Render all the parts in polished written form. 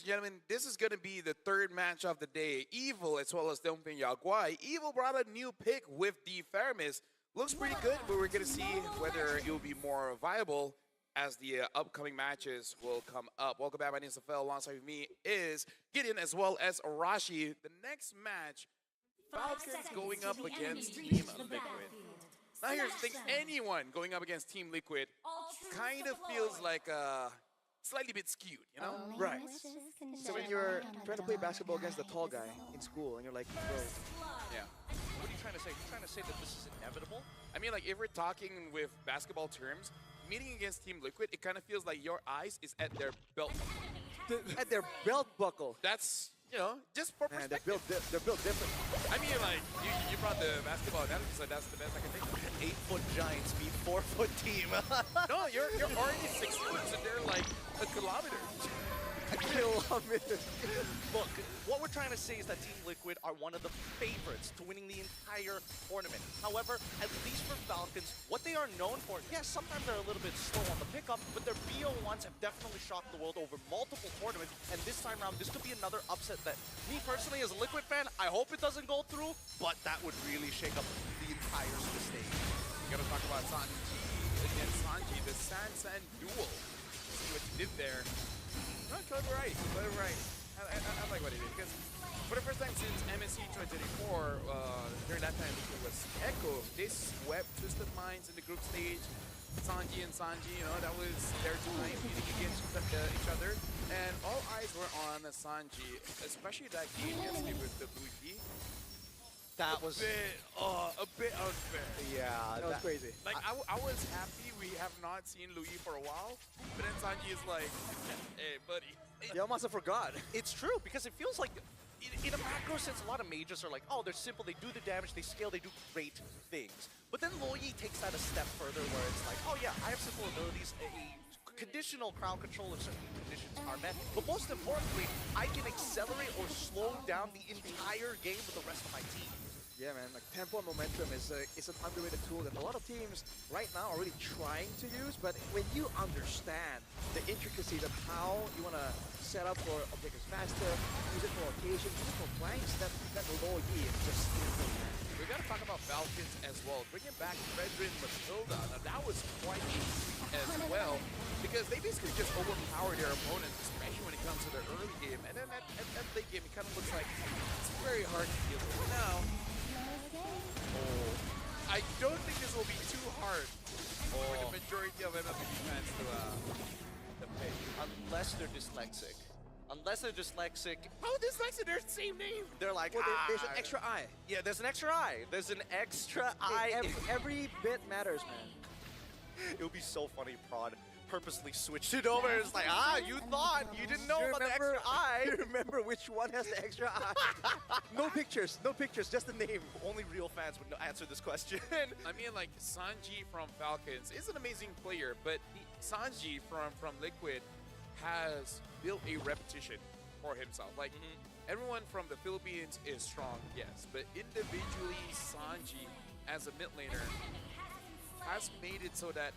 gentlemen, this is going to be the third match of the day. Evil as well as Dongping Yaguai. Evil brought a new pick with the Faramis. Looks pretty good, but we're going to see whether it will be more viable as the upcoming matches will come up. Welcome back, my name is Safel. Alongside with me is Gideon as well as Arashi. The next match, Falcons going up against Team Liquid. Now here's the thing, anyone going up against Team Liquid kind of feels like slightly bit skewed, you know? Right. So when you're trying to play basketball against the tall guy in school and you're like, bro. Yeah. What are you trying to say? You're trying to say that this is inevitable? I mean, like, if we're talking with basketball terms, meeting against Team Liquid, it kind of feels like your eyes is at their belt. At their belt buckle. That's, you know, just for Man, perspective. they're built different. I mean, like, you brought the basketball analogy, so that's the best I can think of. 8-foot giants beat 4-foot team. No, you're already 6 foot, so they're like a kilometer. A kilometer. Look, what we're trying to say is that Team Liquid are one of the favorites to winning the entire tournament. However, at least for Falcons, what they are known for, yes, sometimes they're a little bit slow on the pickup, but their BO1s have definitely shocked the world over multiple tournaments, and this time around, this could be another upset that me personally, as a Liquid fan, I hope it doesn't go through, but that would really shake up the entire stage. We gotta talk about Sanji against Sanji, the San duel. See what you did there. No, clever right, clever right. I like what he did, because for the first time since MSC 2024, during that time it was Echo. They swept Twisted Minds in the group stage. Sanji and Sanji, you know, that was their time beating against each other. And all eyes were on Sanji, especially that game yesterday with the Blue Key. That was a bit unfair. Yeah, That was crazy. Like, I was happy we have not seen Louis for a while, but then Sanji is like, hey, buddy. You almost forgot. It's true, because it feels like, in a macro sense, a lot of mages are like, oh, they're simple, they do the damage, they scale, they do great things. But then Loyi takes that a step further where it's like, oh yeah, I have simple abilities, a conditional crowd control if certain conditions are met. But most importantly, I can accelerate or slow down the entire game with the rest of my team. Yeah, man, like tempo and momentum is an underrated tool that a lot of teams right now are really trying to use, but when you understand the intricacies of how you want to set up for objectives faster, use it for occasion, use it for flanks, that low E is just We gotta talk about Falcons as well. Bringing back Fredrin Matilda. Now that was quite a feat as well, because they basically just overpower their opponents, especially when it comes to their early game. And then at late game, it kind of looks like it's very hard to deal with. Now, I don't think this will be too hard for the majority of MLB fans to pick. Unless they're dyslexic. Unless they're dyslexic. How dyslexic? They're the same name. They're like, well, there's an extra eye. Yeah, there's an extra eye. There's an extra eye. Every bit matters, man. It would be so funny, Prod purposely switched it over. It's like, you thought, you didn't know about the extra eye. You remember which one has the extra eye? No pictures, just the name. Only real fans would answer this question. I mean, like, Sanji from Falcons is an amazing player, but Sanji from Liquid has built a repetition for himself. Like, everyone from the Philippines is strong, yes, but individually, Sanji, as a mid laner, has made it so that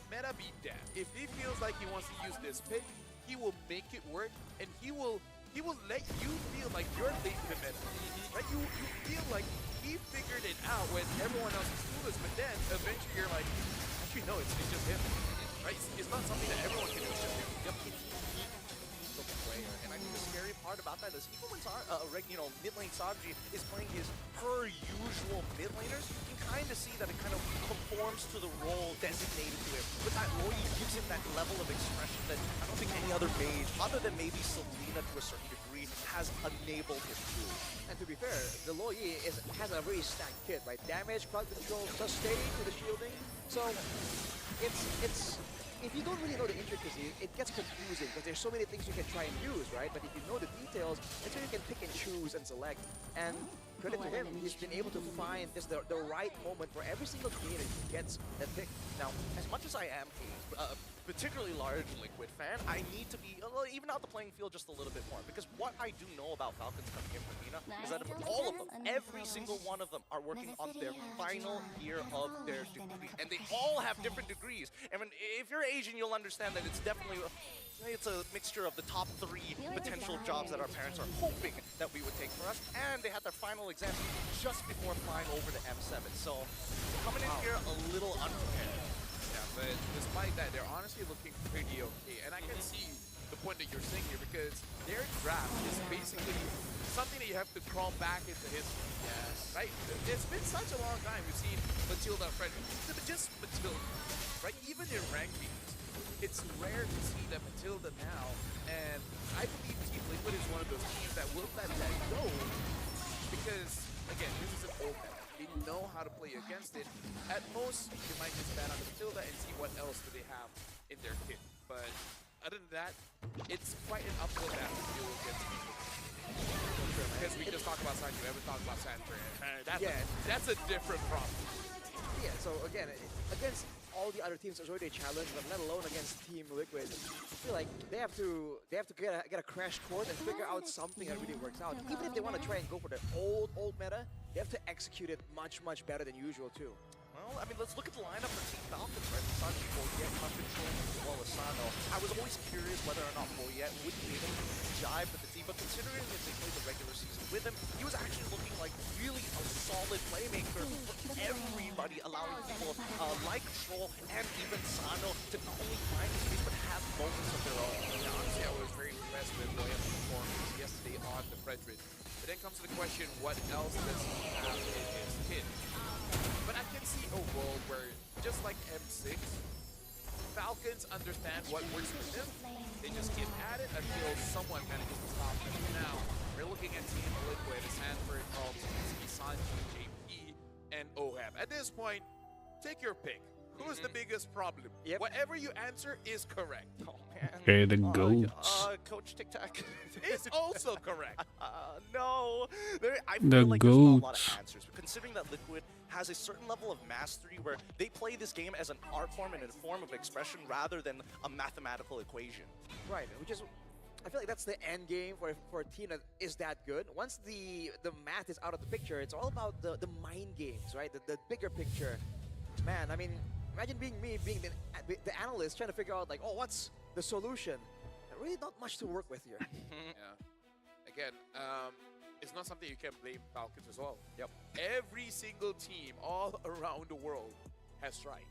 meta be dead. If he feels like he wants to use this pick, he will make it work, and he will let you feel like you're late to the meta. Right? You feel like he figured it out when everyone else is clueless, but then eventually you're like, actually no, it's just him. Right? It's not something that everyone can do. It's just him. Yep. The player, and I think the scary part about that is even when mid lane Sanji is playing his per usual mid laners, you can kind of see that it kind of conforms to the role designated to him. But that Loyi gives him that level of expression that I don't think any other mage, other than maybe Selena to a certain degree, has enabled him to. And to be fair, the Loyi has a very stacked kit, right? Damage, crowd control, sustain to the shielding. So it's if you don't really know the intricacies, it gets confusing because there's so many things you can try and use, right? But if you know the details, that's where you can pick and choose and select. And credit to him, he's been able to find just the right moment for every single game that he gets that pick. Now, as much as I am a particularly large Liquid fan, I need to be even out the playing field just a little bit more, because what I do know about Falcons coming in from MENA is that all of them, every single one of them, are working on their final year of their degree, and they all have different degrees. And if you're Asian, you'll understand that it's definitely It's a mixture of the top 3 potential jobs that our parents are hoping that we would take for us, and they had their final exam just before flying over to M7. So coming in here a little unprepared. Yeah, but despite that, they're honestly looking pretty okay. And I can see the point that you're saying here because their draft is basically something that you have to crawl back into history. Yes. Right? It's been such a long time. We've seen Matilda Frederick. Just Matilda. Right? Even in rankings, it's rare to see that Matilda now. And I believe Team Liquid is one of those teams that will let that go because, again, this is an old meta. They know how to play against it. At most, you might just ban on the Matilda and see what else do they have in their kit. But other than that, it's quite an uphill battle to deal against Team Liquid. Because we just talked about Sanji, we haven't talked about Sanford. That's a different problem. Yeah, so again, against all the other teams, it's already a challenge, but let alone against Team Liquid. I feel like they have to get a crash course and figure out something that really works out. Even if they want to try and go for the old meta, they have to execute it much better than usual too. Well, I mean, let's look at the lineup for Team Falcons, right? Sanji, Boyet, Control, as well as Sano. I was always curious whether or not Boyet would be able to jive with the team, but considering that they played the regular season with him, he was actually looking like really a solid playmaker for everybody, allowing people like Troll and even Sano to not only find space, but have moments of their own. Yeah, honestly, I was very impressed with Boyet's performance yesterday on the Frederick. But then comes to the question, what else does he have in his kit? But I can see a world where, just like M6, Falcons understand what works with them. They just keep at it until someone manages to stop them. Now, we're looking at Team Liquid, Sanford, Carlton, Sanji, JP, and OHAB. At this point, take your pick. Who's the biggest problem? Yep. Whatever you answer is correct. Oh, man. Okay, the goats. Coach Tic Tac. It's also correct. No. I The feel like there's not a lot goats. of answers. But considering that Liquid has a certain level of mastery where they play this game as an art form and a form of expression rather than a mathematical equation. Right, which is, I feel like that's the end game for a team that is that good. Once the math is out of the picture, it's all about the mind games, right? The bigger picture. Man, I mean, imagine being me, being the analyst, trying to figure out like, oh, what's the solution? Really not much to work with here. Yeah. Again, it's not something you can blame Falcons as well. Yep. Every single team all around the world has tried.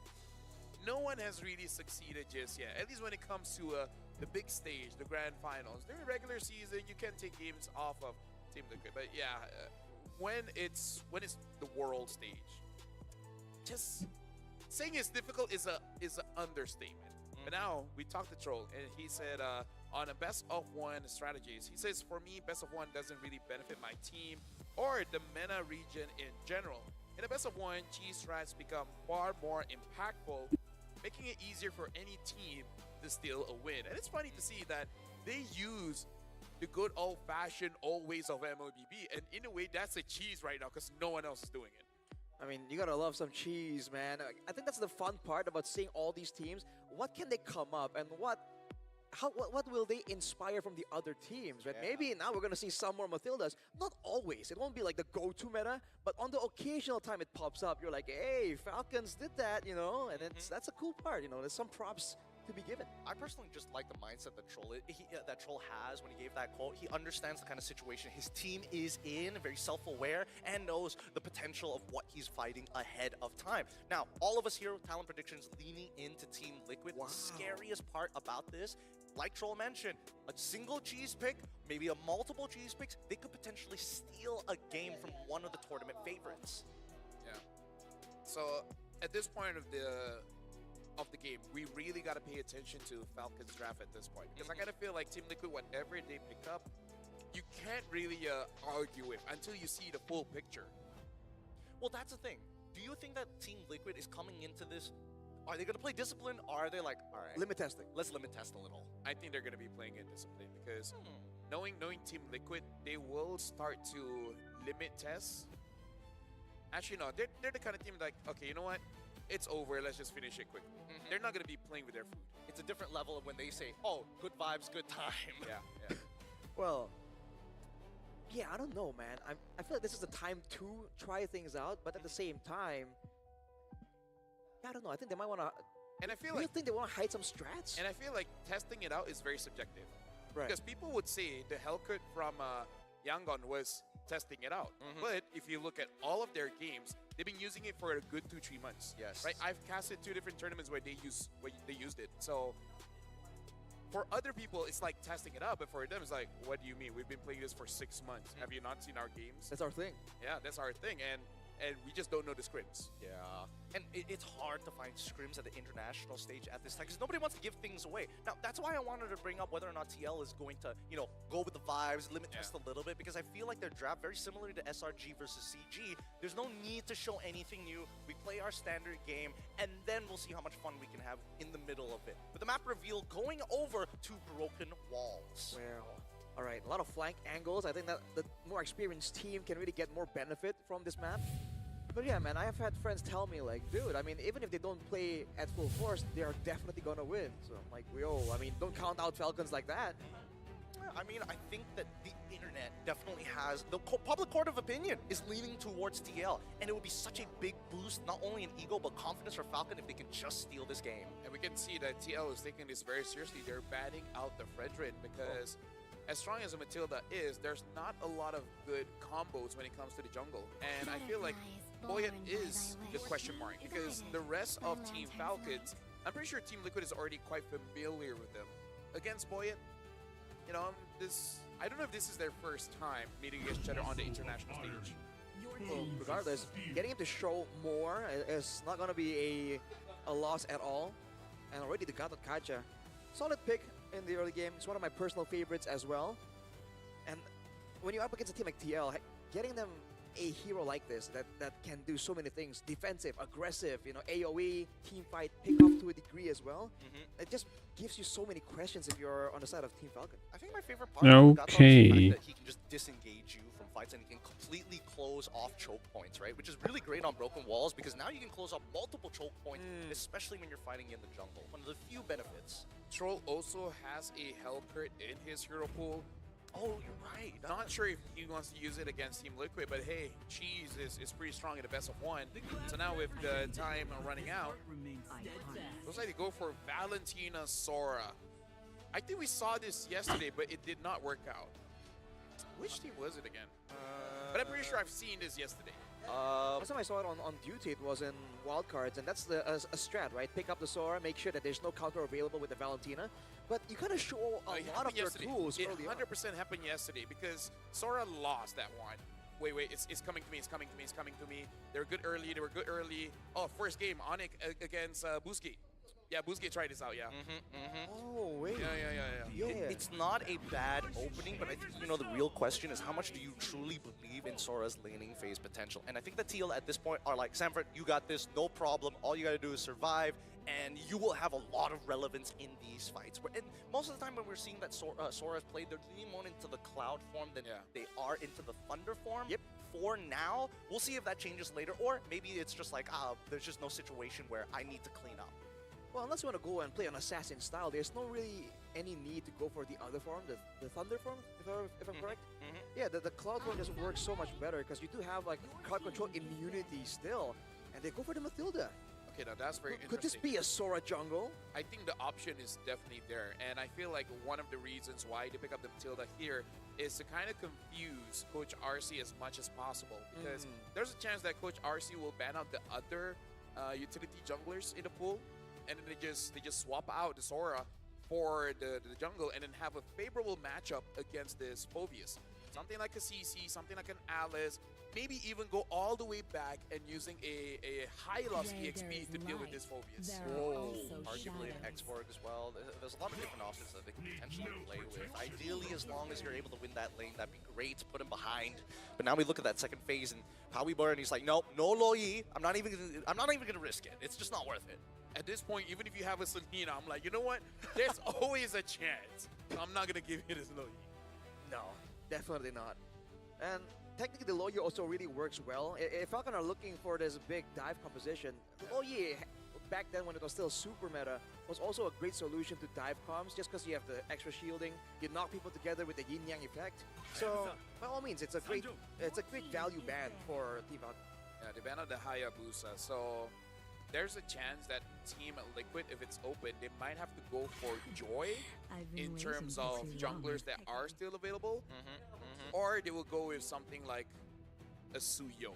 No one has really succeeded just yet, at least when it comes to the big stage, the grand finals. During regular season, you can take games off of Team Liquid, but yeah, when it's the world stage, just saying it's difficult is an understatement. But now we talked to Troll, and he said on a best of one strategies, he says, for me, best of one doesn't really benefit my team or the MENA region in general. In a best of one, cheese strats become far more impactful, making it easier for any team to steal a win. And it's funny to see that they use the good old-fashioned old ways of MLBB, and in a way, that's a cheese right now because no one else is doing it. I mean, you gotta love some cheese, man. I think that's the fun part about seeing all these teams. What can they come up, and what will they inspire from the other teams, right? Yeah. Maybe now we're gonna see some more Matildas. Not always. It won't be like the go-to meta, but on the occasional time it pops up, you're like, hey, Falcons did that, you know, and that's a cool part, you know. There's some props to be given. I personally just like the mindset that that Troll has when he gave that quote. He understands the kind of situation his team is in, very self-aware, and knows the potential of what he's fighting ahead of time. Now, all of us here with Talent Predictions leaning into Team Liquid. Wow. The scariest part about this, like Troll mentioned, a single cheese pick, maybe a multiple cheese picks, they could potentially steal a game from one of the tournament favorites. Yeah. So at this point of the game, we really got to pay attention to Falcons draft at this point, because I kind of feel like Team Liquid, whatever they pick up, you can't really argue with until you see the full picture. Well, that's the thing. Do you think that Team Liquid is coming into this? Are they going to play Discipline, or are they like, all right, Limit testing. let's limit test a little? I think they're going to be playing in Discipline because knowing Team Liquid, they will start to limit tests. Actually, no, they're the kind of team like, okay, you know what? It's over, let's just finish it quickly. They're not going to be playing with their food. It's a different level of when they say, oh, good vibes, good time. Yeah. Well, yeah, I don't know, man. I feel like this is the time to try things out, but at the same time, yeah, I don't know. I think they might want to And I feel Do you like think they want to hide some strats? and I feel like testing it out is very subjective. Right. Because people would say the Hellcut from Yangon was testing it out. But if you look at all of their games, they've been using it for a good 2-3 months. Yes. Right? I've casted 2 different tournaments where they used it. So for other people, it's like testing it out, but for them, it's like, what do you mean? We've been playing this for 6 months. Have you not seen our games? That's our thing. Yeah, that's our thing, and we just don't know the scripts. Yeah, and it's hard to find scrims at the international stage at this time because nobody wants to give things away. Now, that's why I wanted to bring up whether or not TL is going to, go with the vibes, limit test a little bit, because I feel like their draft, very similar to SRG versus CG, there's no need to show anything new. We play our standard game, and then we'll see how much fun we can have in the middle of it. With the map reveal going over to Broken Walls. Well, all right, a lot of flank angles. I think that the more experienced team can really get more benefit from this map. But yeah, man, I have had friends tell me, like, dude, I mean, even if they don't play at full force, they are definitely gonna win. So I'm like, yo, I mean, don't count out Falcons like that. I mean, I think that the internet definitely has, the public court of opinion is leaning towards TL, and it would be such a big boost, not only in ego, but confidence for Falcon if they can just steal this game. And we can see that TL is taking this very seriously. They're batting out the Fredrin because as strong as a Matilda is, there's not a lot of good combos when it comes to the jungle. And I feel like Boyet is the question mark because the rest of Team Falcons, I'm pretty sure Team Liquid is already quite familiar with them. Against Boyet, I don't know if this is their first time meeting against each other on the international stage. Well, regardless, getting him to show more is not gonna be a loss at all. And already the God of Kaja, solid pick in the early game. It's one of my personal favorites as well. And when you're up against a team like TL, getting them a hero like this that can do so many things, defensive, aggressive, AoE, team fight, pick off to a degree as well. It just gives you so many questions if you're on the side of Team Falcon. I think my favorite part of Gato is the fact that he can just disengage you from fights and he can completely close off choke points, right? Which is really great on Broken Walls because now you can close off multiple choke points, especially when you're fighting in the jungle. One of the few benefits. Troll also has a Hellcurt in his hero pool. Oh, you're right. Not sure if he wants to use it against Team Liquid, but hey, Cheese is pretty strong in the best of 1. So now with the time running out, looks like they go for Valentina Sora. I think we saw this yesterday, but it did not work out. Which team was it again? But I'm pretty sure I've seen this yesterday. Last time I saw it on duty, it was in wildcards, and that's a strat, right? Pick up the Sora, make sure that there's no counter available with the Valentina. But you kind of show a lot of your tools It early 100% happened yesterday because Sora lost that one. Wait, it's coming to me, it's coming to me. They were good early. Oh, first game, Onyx against Busquets. Yeah, Busquets tried this out, yeah. Oh, wait. Yeah. It's not a bad opening, but I think, the real question is how much do you truly believe in Sora's laning phase potential? And I think the TL at this point are like, Sanford, you got this, no problem. All you got to do is survive, and you will have a lot of relevance in these fights. And most of the time when we're seeing that Sora's played, they're leaning more into the Cloud form than they are into the Thunder form. Yep. For now, we'll see if that changes later, or maybe it's just like, there's just no situation where I need to clean up. Well, unless you want to go and play an assassin style, there's no really any need to go for the other form, the Thunder form, if I'm correct. Yeah, the Cloud form just works so much better because you do have like crowd control immunity still, and they go for the Matilda. Okay, now that's very Could this interesting. be a Sora jungle? I think the option is definitely there, and I feel like one of the reasons why they pick up the Matilda here is to kind of confuse Coach RC as much as possible, because there's a chance that Coach RC will ban out the other utility junglers in the pool, and then they just swap out the Sora for the jungle, and then have a favorable matchup against this Phoveus. Something like a CC, something like an Alice, maybe even go all the way back and using a high loss EXP to deal with this Phoveus. Arguably an X-Borg as well. There's a lot of different options that they can potentially play with. Ideally, as long as you're able to win that lane, that'd be great. Put him behind. But now we look at that second phase, and Howie Burn, he's like, nope, no Loyi. I'm not even gonna risk it. It's just not worth it. At this point, even if you have a Selena, I'm like, you know what? There's always a chance. I'm not gonna give you this Loyi. No, definitely not. And technically, the Loyi also really works well. If Falcon are looking for this big dive composition, Loyi, back then when it was still super meta, was also a great solution to dive comms just because you have the extra shielding, you knock people together with the yin-yang effect. So, by all means, it's a great value ban for Team Falcon. Yeah, they banned out the Hayabusa, so there's a chance that Team Liquid, if it's open, they might have to go for Joy in terms of junglers that are still available, or they will go with something like a Suyo.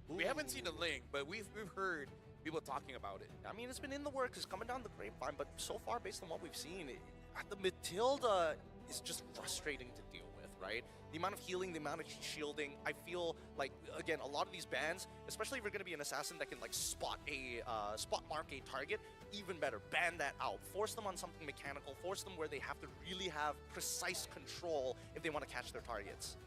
We haven't seen the link, but we've heard people talking about it. I mean, it's been in the works, it's coming down the grapevine, but so far, based on what we've seen, the Matilda is just frustrating to deal with, right? The amount of healing, the amount of shielding, I feel like, again, a lot of these bans, especially if you're going to be an assassin that can, like, spot mark a target, even better, ban that out. Force them on something mechanical, force them where they have to really have precise control if they want to catch their targets.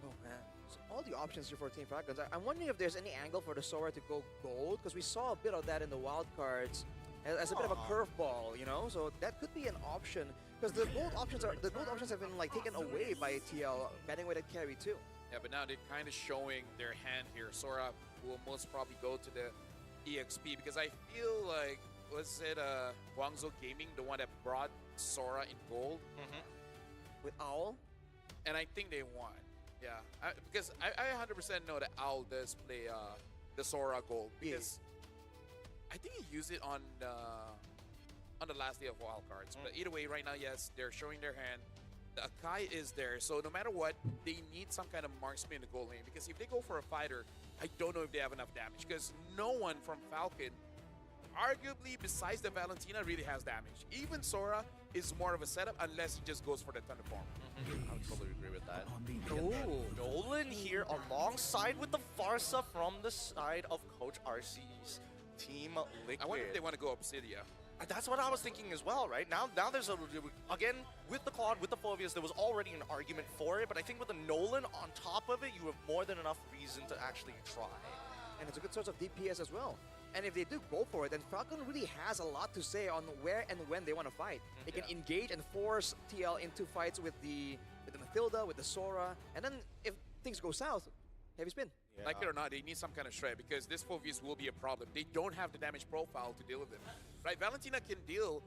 Oh man, so all the options here for Team Falcons. I'm wondering if there's any angle for the Sora to go gold, because we saw a bit of that in the wild cards as a bit of a curveball, you know. So that could be an option, because the gold options have been like taken away by TL betting with a carry too. Yeah, but now they're kind of showing their hand here. Sora will most probably go to the EXP, because I feel like, was it Guangzhou Gaming, the one that brought Sora in gold? With Owl? And I think they won. Yeah, because I 100% know that Owl does play the Sora gold, because I think he used it on the last day of wild cards. But either way, right now, yes, they're showing their hand. The Akai is there, so no matter what, they need some kind of marksman in the gold lane, because if they go for a fighter, I don't know if they have enough damage, because no one from Falcon, arguably besides the Valentina, really has damage. Even Sora is more of a setup unless he just goes for the Thunderform. I would totally agree with that. Ooh. Nolan here alongside with the Pharsa from the side of Coach RC's Team Liquid. I wonder if they want to go Obsidia. That's what I was thinking as well, right? Now there's again, with the Claude, with the Phobias, there was already an argument for it, but I think with the Nolan on top of it, you have more than enough reason to actually try. And it's a good source of DPS as well. And if they do go for it, then Falcon really has a lot to say on where and when they want to fight. They can engage and force TL into fights with the Mathilda, with the Sora, and then if things go south, heavy spin. Yeah. Like it or not, they need some kind of shred, because this Phobius will be a problem. They don't have the damage profile to deal with it. Right? Valentina can deal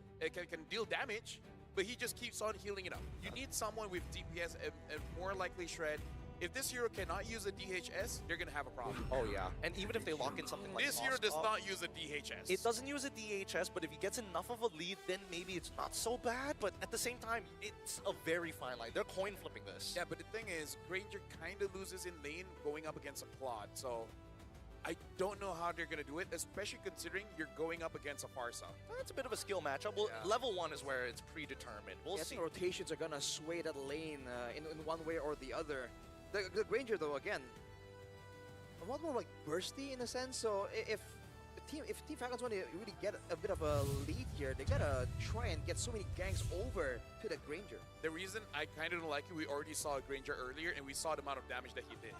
damage, but he just keeps on healing it up. You need someone with DPS and more likely shred. If this hero cannot use a DHS, they're going to have a problem. Oh yeah, and even if they lock in something like This hero does Moskov, not use a DHS. it doesn't use a DHS, but if he gets enough of a lead, then maybe it's not so bad. But at the same time, it's a very fine line. They're coin flipping this. Yeah, but the thing is, Granger kind of loses in lane going up against a Claude. So I don't know how they're going to do it, especially considering you're going up against a Pharsa. That's a bit of a skill matchup. Well, Yeah. level 1 is where it's predetermined. We'll I see. think rotations are gonna sway that lane in one way or the other. The Granger, though, again, a lot more like bursty in a sense. So if Team Falcons want to really get a bit of a lead here, they gotta try and get so many ganks over to the Granger. The reason I kind of don't like it, we already saw Granger earlier, and we saw the amount of damage that he did,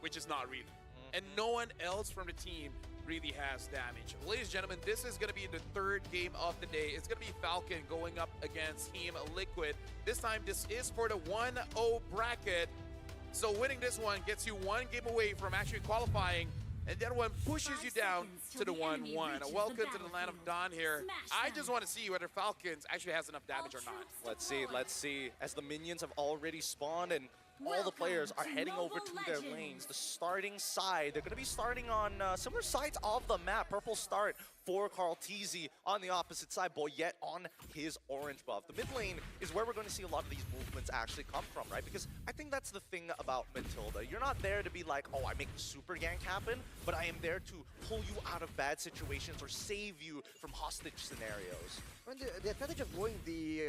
which is not really. And no one else from the team really has damage. Ladies and gentlemen, this is going to be the third game of the day. It's going to be Falcon going up against Team Liquid. This time, this is for the 1-0 bracket. So winning this one gets you one game away from actually qualifying, and that one pushes you down to the 1-1. Welcome to the land of Dawn here. I just want to see whether Falcons actually has enough damage or not. Let's see. As the minions have already spawned and all the players are heading over to their lanes. The starting side, they're going to be starting on similar sides of the map. Purple start for Carl Teasy on the opposite side, Boyette on his orange buff. The mid lane is where we're going to see a lot of these movements actually come from, right? Because I think that's the thing about Matilda. You're not there to be like, oh, I make the super gank happen, but I am there to pull you out of bad situations or save you from hostage scenarios. And the advantage of going the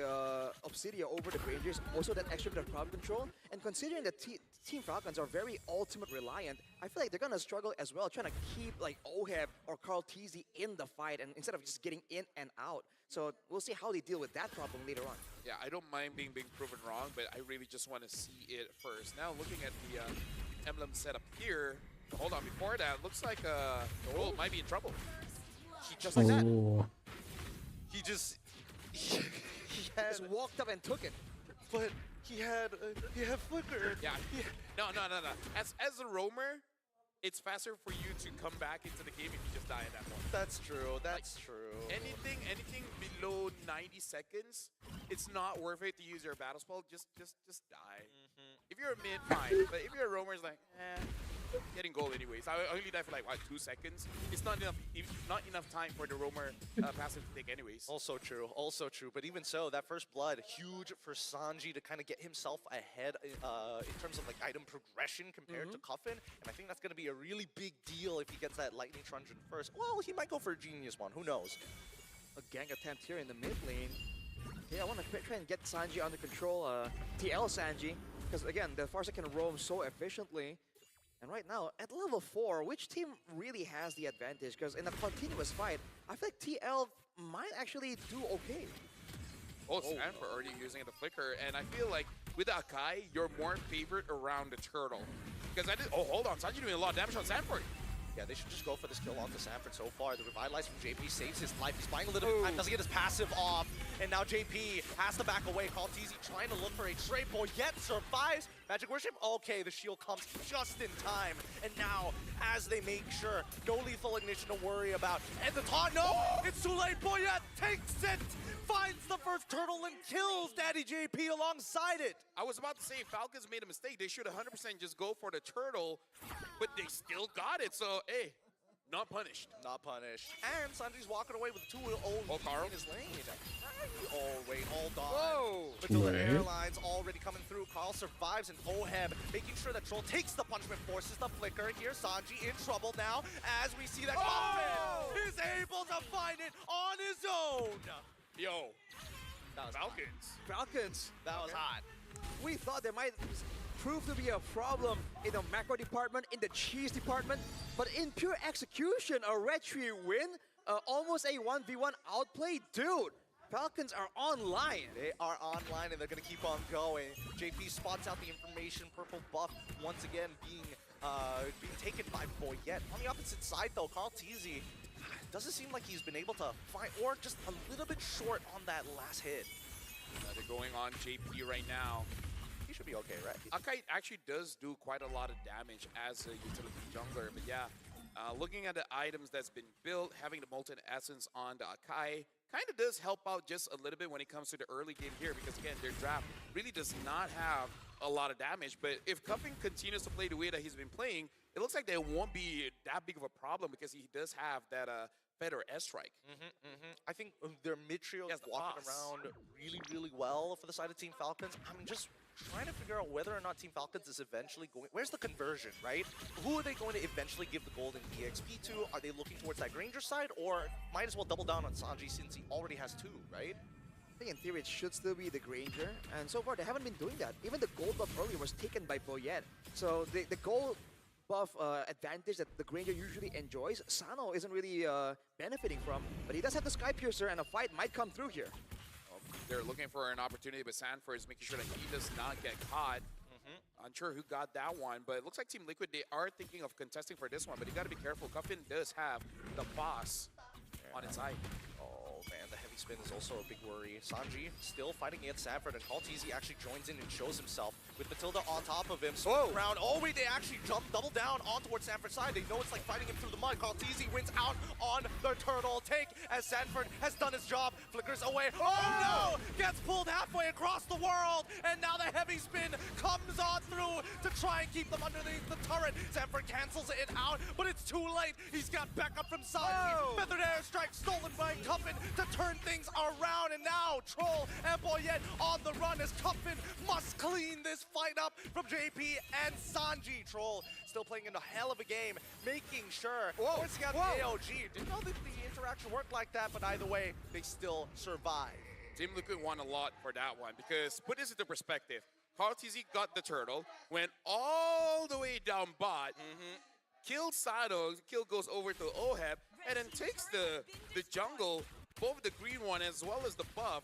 Obsidia over the Rangers, also that extra bit of crowd control, and considering that Team Falcons are very ultimate reliant, I feel like they're gonna struggle as well, trying to keep like Oheb or Carl Teasy in the fight, and instead of just getting in and out. So we'll see how they deal with that problem later on. Yeah, I don't mind being proven wrong, but I really just want to see it first. Now, looking at the emblem setup here, hold on, before that, looks like Noel might be in trouble. Just like that. He just Just walked up and took it. but he had flicker. Yeah, no. As a roamer, it's faster for you to come back into the game if you just die at that point. That's true. That's true. Anything below 90 seconds it's not worth it to use your battle spell. Just die. If you're a mid, fine. But if you're a roamer, it's like, getting gold anyways. I only die for like, what, 2 seconds? It's not enough time for the roamer passive to take anyways. Also true, also true. But even so, that first blood, huge for Sanji to kind of get himself ahead in terms of like item progression compared to Coffin. And I think that's going to be a really big deal if he gets that Lightning Truncheon first. Well, he might go for a Genius one, who knows? A gang attempt here in the mid lane. Okay, I want to try and get Sanji under control, TL Sanji, because again, the Farsa can roam so efficiently. And right now, at level 4, which team really has the advantage? Because in a continuous fight, I feel like TL might actually do okay. Oh, Sanford already using the flicker, and I feel like with Akai, you're more favored around the turtle. Because oh, hold on, Sanji doing a lot of damage on Sanford. Yeah, they should just go for this kill onto Sanford so far. The Revitalize from JP saves his life. He's buying a little bit of time, doesn't get his passive off. And now JP has to back away. Kaltizi trying to look for a trade pull, yet survives. Magic Worship, okay, the shield comes just in time. And now, as they make sure, no lethal ignition to worry about. And the taunt, no, it's too late. Boyette takes it, finds the first turtle and kills Daddy JP alongside it. I was about to say, Falcons made a mistake. They should 100% just go for the turtle, but they still got it. So, hey, not punished. Not punished. And Sanji's walking away with 2-0 Carl. in his lane. Oh, wait, hold on. Whoa. Until the airline's already coming through. Carl survives, and Oheb making sure that Troll takes the punishment, forces the flicker. Here, Sanji in trouble now as we see that Coffin is able to find it on his own. Yo, That was Falcons. That was hot. We thought there might prove to be a problem in the macro department, in the cheese department, but in pure execution, a Red Tree win, almost a 1v1 outplay. Dude, Falcons are online. They are online, and they're going to keep on going. JP spots out the information. Purple buff once again being taken by Boyette. On the opposite side, though, Kaltizi doesn't seem like he's been able to find, or just a little bit short on that last hit. they're going on JP right now. He should be okay, right? Akai actually does do quite a lot of damage as a utility jungler, but yeah, looking at the items that's been built, having the Molten Essence on the Akai kind of does help out just a little bit when it comes to the early game here, because again, their draft really does not have a lot of damage, but if Cuffing continues to play the way that he's been playing, it looks like there won't be that big of a problem because he does have that Feder S-Strike. I think their mid-trio is walking around really, really well for the side of Team Falcons. I'm just trying to figure out whether or not Team Falcons is eventually going... Where's the conversion, right? Who are they going to eventually give the golden EXP to? Are they looking towards that Granger side, or might as well double down on Sanji since he already has 2, right? I think in theory it should still be the Granger, and so far they haven't been doing that. Even the gold buff earlier was taken by Boyette. So the gold buff advantage that the Granger usually enjoys, Sano isn't really benefiting from, but he does have the Sky Piercer, and a fight might come through here. They're looking for an opportunity, but Sanford is making sure that he does not get caught. Unsure who got that one, but it looks like Team Liquid, they are thinking of contesting for this one, but you got to be careful. Cuffin does have the boss on its side. Oh man, the heavy spin is also a big worry. Sanji still fighting against Sanford, and Kaltizi actually joins in and shows himself with Matilda on top of him. Around. Oh wait, they actually double down on towards Sanford's side. They know it's like fighting him through the mud. Kaltizi wins out on the turtle take as Sanford has done his job. Flickers away. Oh no! Gets pulled halfway across the world, and now the heavy spin comes on through to try and keep them underneath the turret. Sanford cancels it out, but it's too late. He's got backup from Sanji. Feathered airstrike stolen by Cuffin to turn things around, and now Troll and Boyette on the run as Cuffin must clean this fight up from JP and Sanji. Troll still playing in a hell of a game, making sure. Forcing out the AOG. Didn't know that the interaction worked like that, but either way, they still survive. Team Liquid won a lot for that one, because put this into perspective. Kaltizi got the turtle, went all the way down bot, killed Sado, kill goes over to Oheb, and then takes the jungle, both the green one as well as the buff.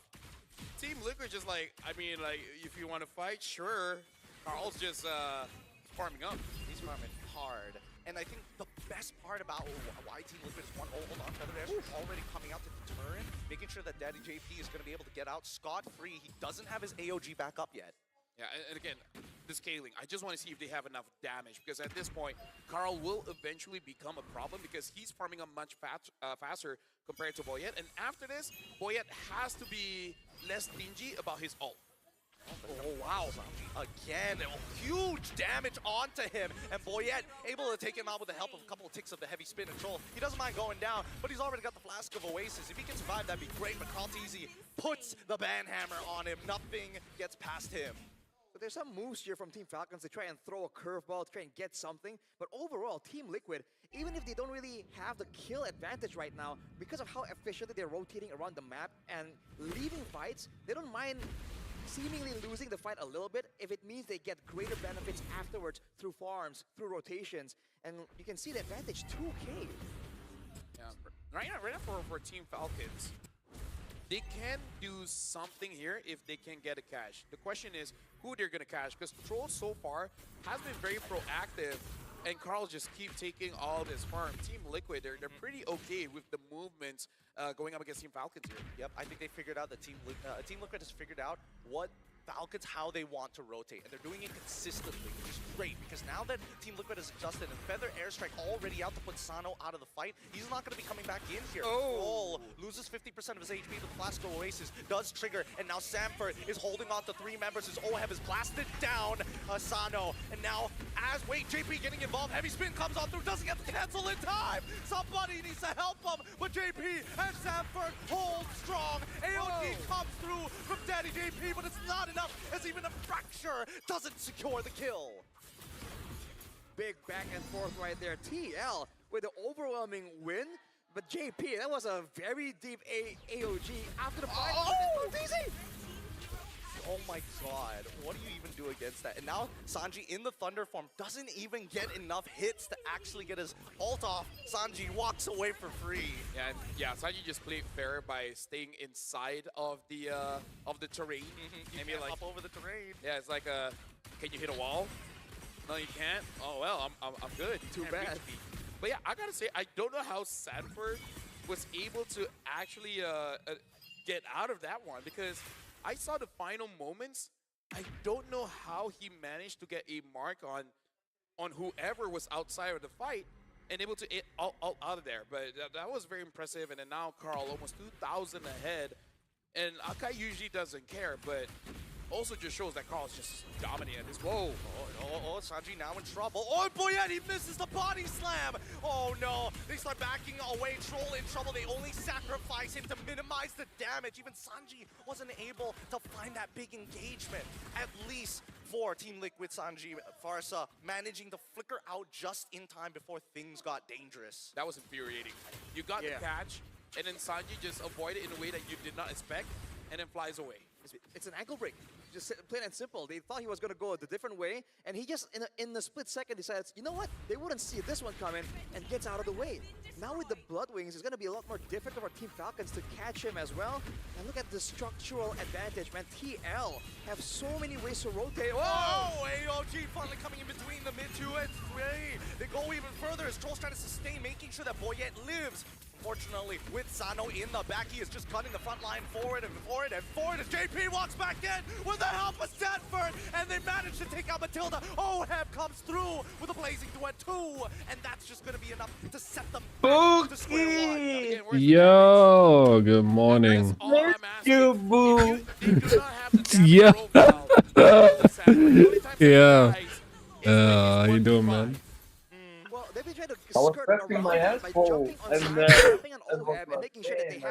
Team Liquid just like, I mean, like, if you want to fight, sure. Carl's just farming up. He's farming hard. And I think the best part about why Team Liquid is 1-0 on Feather Ash already coming out to deter him, making sure that Daddy JP is going to be able to get out scot-free. He doesn't have his AOG back up yet. Yeah, and again, the scaling. I just want to see if they have enough damage, because at this point, Carl will eventually become a problem because he's farming up much faster compared to Boyet. And after this, Boyet has to be less stingy about his ult. Oh, wow. Again, huge damage onto him. And Boyet able to take him out with the help of a couple of ticks of the heavy spin and troll. He doesn't mind going down, but he's already got the Flask of Oasis. If he can survive, that'd be great. But Kalteezy puts the banhammer on him. Nothing gets past him. But there's some moves here from Team Falcons to try and throw a curveball, to try and get something. But overall, Team Liquid, even if they don't really have the kill advantage right now, because of how efficiently they're rotating around the map and leaving fights, they don't mind seemingly losing the fight a little bit if it means they get greater benefits afterwards through farms, through rotations. And you can see the advantage, 2K. Yeah, right now for Team Falcons, they can do something here if they can get a cash. The question is who they're going to cash, because Troll so far has been very proactive, and Carl just keep taking all this farm. Team Liquid, they're pretty okay with the movements going up against Team Falcons here. Yep, I think they figured out that Team Liquid has figured out what Falcons, how they want to rotate, and they're doing it consistently, which is great, because now that Team Liquid has adjusted and Feather Airstrike already out to put Sano out of the fight, he's not going to be coming back in here. Oh! Loses 50% of his HP to the Flask of Oasis, does trigger, and now Samford is holding on to 3 members as Oheb is blasted down Sano, and now wait, JP getting involved, heavy spin comes on through, doesn't get the cancel in time! Somebody needs to help him, but JP and Samford hold strong. AOD comes through from Daddy JP, but it's not enough, as even a fracture doesn't secure the kill. Big back and forth right there. TL with the overwhelming win, but JP, that was a very deep AOG after the fight. Oh, it's easy! Oh my god, what do you even do against that? And now Sanji in the Thunder form doesn't even get enough hits to actually get his ult off. Sanji walks away for free. Yeah, Sanji just played fair by staying inside of the terrain. You can't hop over the terrain. Yeah, it's like can you hit a wall? No, you can't. Oh well, I'm good. Too Can't bad. reach me. But yeah, I gotta say, I don't know how Sanford was able to actually get out of that one, because I saw the final moments. I don't know how he managed to get a mark on whoever was outside of the fight and able to get out of there. But that was very impressive. And then now Carl almost 2,000 ahead. And Akai usually doesn't care, but also just shows that Carl's just dominating this. Whoa. Oh, Sanji now in trouble. Oh, Boyet, he misses the body slam. Oh no, they start backing away. Troll in trouble. They only sacrifice him to minimize the damage. Even Sanji wasn't able to find that big engagement. At least for Team Liquid, Sanji, Pharsa managing to flicker out just in time before things got dangerous. That was infuriating. You got the catch, and then Sanji just avoided it in a way that you did not expect, and then flies away. It's an ankle break, just plain and simple. They thought he was going to go a different way, and he just, in a split second, decides, you know what? They wouldn't see this one coming, and gets out of the way. Now with the Blood Wings, it's going to be a lot more difficult for Team Falcons to catch him as well. And look at the structural advantage, man. TL have so many ways to rotate. Oh, AOG finally coming in between the mid 2 and 3. They go even further as Troll's trying to sustain, making sure that Boyet lives. Unfortunately, with Sano in the back, he is just cutting the front line forward and forward and forward as JP walks back in with the help of Stanford, and they manage to take out Matilda. Oheb comes through with a blazing duet 2, and that's just going to be enough to set them back to square one. Yo, good morning. You, boo. they do not have the Yeah. Yeah. How you doing, man? Well, they've been trying to I was skirt pressing around my him by asshole, jumping on and Sanji, jumping on and was Oheb, and making sure that they like, have